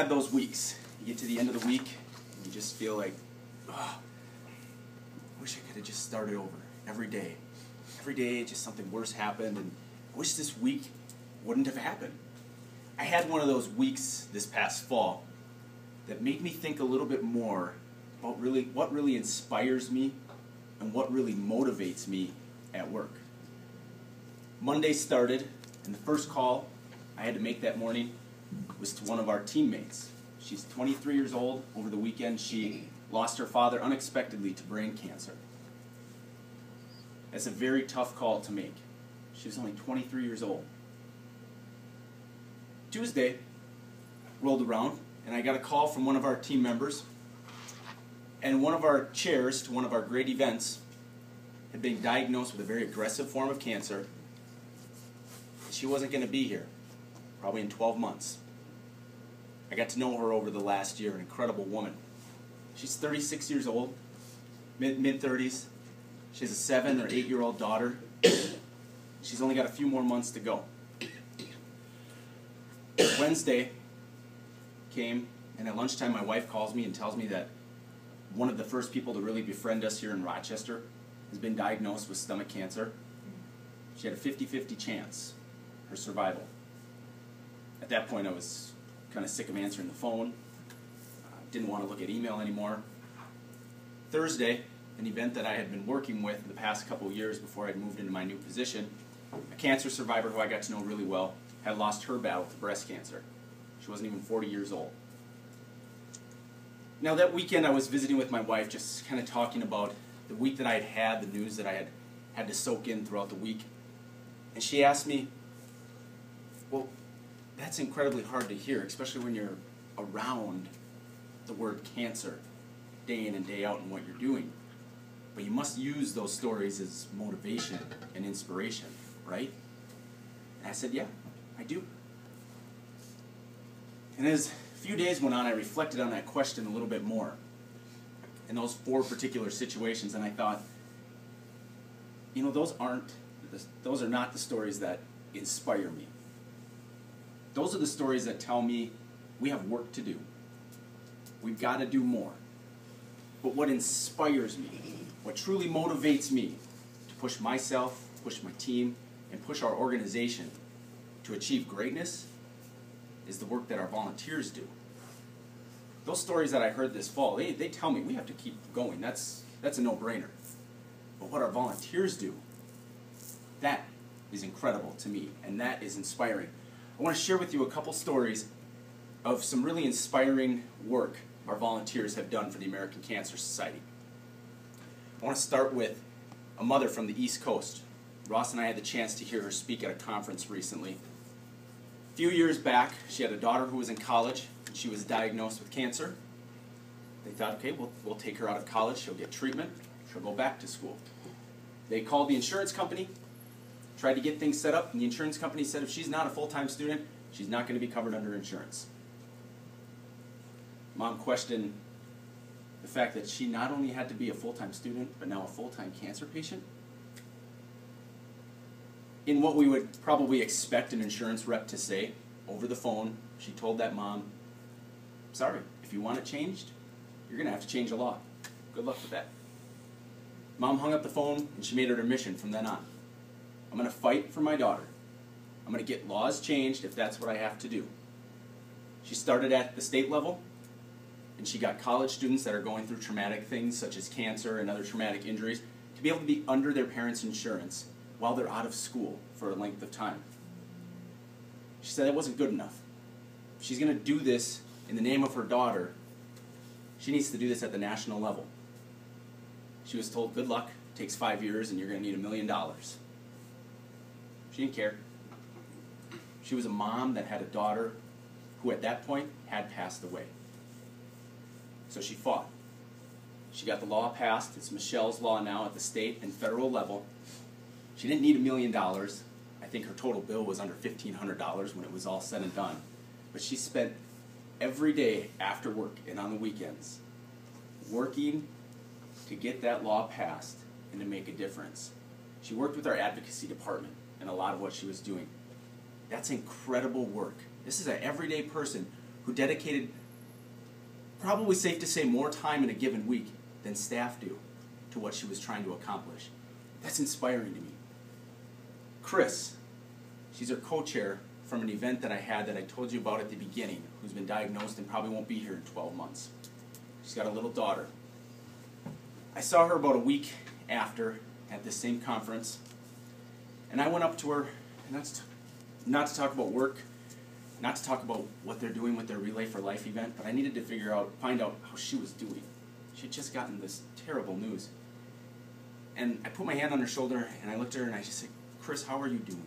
have those weeks. You get to the end of the week, and you just feel like, oh, I wish I could have just started over every day. Every day, just something worse happened, and I wish this week wouldn't have happened. I had one of those weeks this past fall that made me think a little bit more about what really inspires me and what really motivates me at work. Monday started, and the first call I had to make that morning was to one of our teammates. She's 23 years old. Over the weekend, she lost her father unexpectedly to brain cancer. That's a very tough call to make. She was only 23 years old. Tuesday rolled around, and I got a call from one of our team members, and one of our chairs to one of our great events had been diagnosed with a very aggressive form of cancer. She wasn't going to be here, probably in 12 months. I got to know her over the last year, an incredible woman. She's 36 years old, mid-30s. She has a 7 or 8-year-old daughter. She's only got a few more months to go. Wednesday came, and at lunchtime my wife calls me and tells me that one of the first people to really befriend us here in Rochester has been diagnosed with stomach cancer. She had a 50-50 chance, her survival. At that point I was kind of sick of answering the phone. Didn't want to look at email anymore. Thursday, an event that I had been working with the past couple of years before I'd moved into my new position, a cancer survivor who I got to know really well had lost her battle to breast cancer. She wasn't even 40 years old. Now that weekend I was visiting with my wife, just kind of talking about the week that I had had, the news that I had to soak in throughout the week. And she asked me, well, that's incredibly hard to hear, especially when you're around the word cancer day in and day out in what you're doing. But you must use those stories as motivation and inspiration, right? And I said, yeah, I do. And as a few days went on, I reflected on that question a little bit more in those 4 particular situations, and I thought, you know, those are not the stories that inspire me. Those are the stories that tell me we have work to do. We've got to do more. But what inspires me, what truly motivates me to push myself, push my team, and push our organization to achieve greatness is the work that our volunteers do. Those stories that I heard this fall, they tell me we have to keep going. That's a no-brainer. But what our volunteers do, that is incredible to me, and that is inspiring. I want to share with you a couple stories of some really inspiring work our volunteers have done for the American Cancer Society. I want to start with a mother from the East Coast. Ross and I had the chance to hear her speak at a conference recently. A few years back, she had a daughter who was in college, and she was diagnosed with cancer. They thought, okay, we'll take her out of college, she'll get treatment, she'll go back to school. They called the insurance company, tried to get things set up, and the insurance company said if she's not a full-time student, she's not going to be covered under insurance. Mom questioned the fact that she not only had to be a full-time student, but now a full-time cancer patient. In what we would probably expect an insurance rep to say, over the phone, she told that mom, sorry, if you want it changed, you're going to have to change the law. Good luck with that. Mom hung up the phone, and she made it her mission from then on. I'm going to fight for my daughter. I'm going to get laws changed if that's what I have to do. She started at the state level, and she got college students that are going through traumatic things such as cancer and other traumatic injuries to be able to be under their parents' insurance while they're out of school for a length of time. She said that wasn't good enough. If she's going to do this in the name of her daughter, she needs to do this at the national level. She was told, good luck, it takes 5 years and you're going to need $1 million. She didn't care. She was a mom that had a daughter who at that point had passed away. So she fought. She got the law passed. It's Michelle's law now at the state and federal level. She didn't need $1 million. I think her total bill was under $1,500 when it was all said and done. But she spent every day after work and on the weekends working to get that law passed and to make a difference. She worked with our advocacy department in a lot of what she was doing. That's incredible work. This is an everyday person who dedicated probably safe to say more time in a given week than staff do to what she was trying to accomplish. That's inspiring to me. Chris, she's our co-chair from an event that I had that I told you about at the beginning, who's been diagnosed and probably won't be here in 12 months. She's got a little daughter. I saw her about a week after at this same conference, and I went up to her, and not to talk about work, not to talk about what they're doing with their Relay for Life event, but I needed to find out how she was doing. She had just gotten this terrible news. And I put my hand on her shoulder, and I looked at her, and I just said, Chris, how are you doing?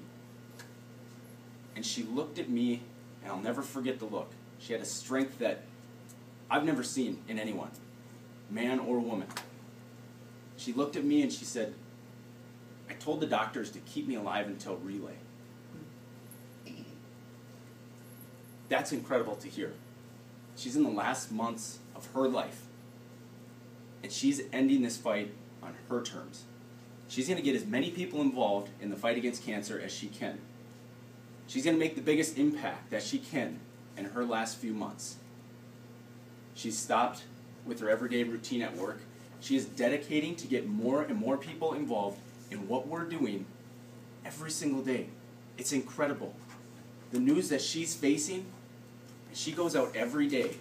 And she looked at me, and I'll never forget the look. She had a strength that I've never seen in anyone, man or woman. She looked at me and she said, I told the doctors to keep me alive until Relay. That's incredible to hear. She's in the last months of her life, and she's ending this fight on her terms. She's going to get as many people involved in the fight against cancer as she can. She's going to make the biggest impact that she can in her last few months. She's stopped with her everyday routine at work. She is dedicating to get more and more people involved in what we're doing every single day. It's incredible. The news that she's facing, and she goes out every day,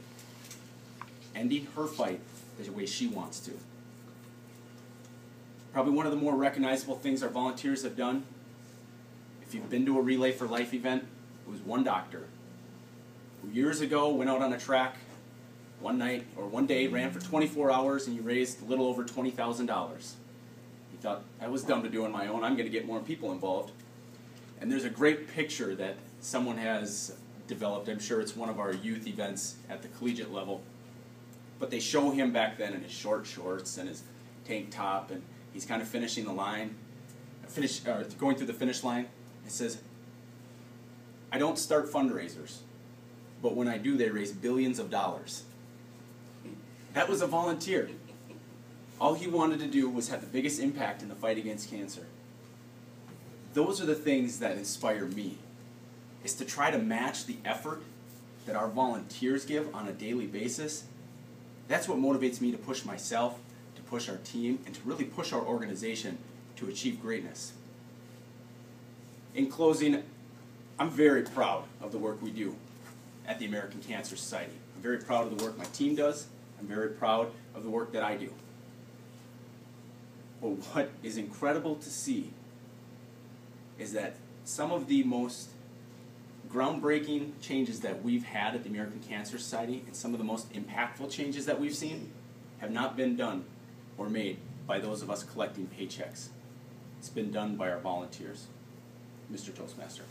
ending her fight the way she wants to. Probably one of the more recognizable things our volunteers have done, if you've been to a Relay for Life event, it was one doctor who years ago went out on a track one day, ran for 24 hours, and he raised a little over $20,000. He thought, I was dumb to do on my own, I'm going to get more people involved. And there's a great picture that someone has developed. I'm sure it's one of our youth events at the collegiate level. But they show him back then in his short shorts and his tank top, and he's kind of finishing the line, going through the finish line. It says, I don't start fundraisers, but when I do, they raise billions of dollars. That was a volunteer. All he wanted to do was have the biggest impact in the fight against cancer. Those are the things that inspire me, is to try to match the effort that our volunteers give on a daily basis. That's what motivates me to push myself, to push our team, and to really push our organization to achieve greatness. In closing, I'm very proud of the work we do at the American Cancer Society. I'm very proud of the work my team does. I'm very proud of the work that I do. But what is incredible to see is that some of the most groundbreaking changes that we've had at the American Cancer Society and some of the most impactful changes that we've seen have not been done or made by those of us collecting paychecks. It's been done by our volunteers. Mr. Toastmaster.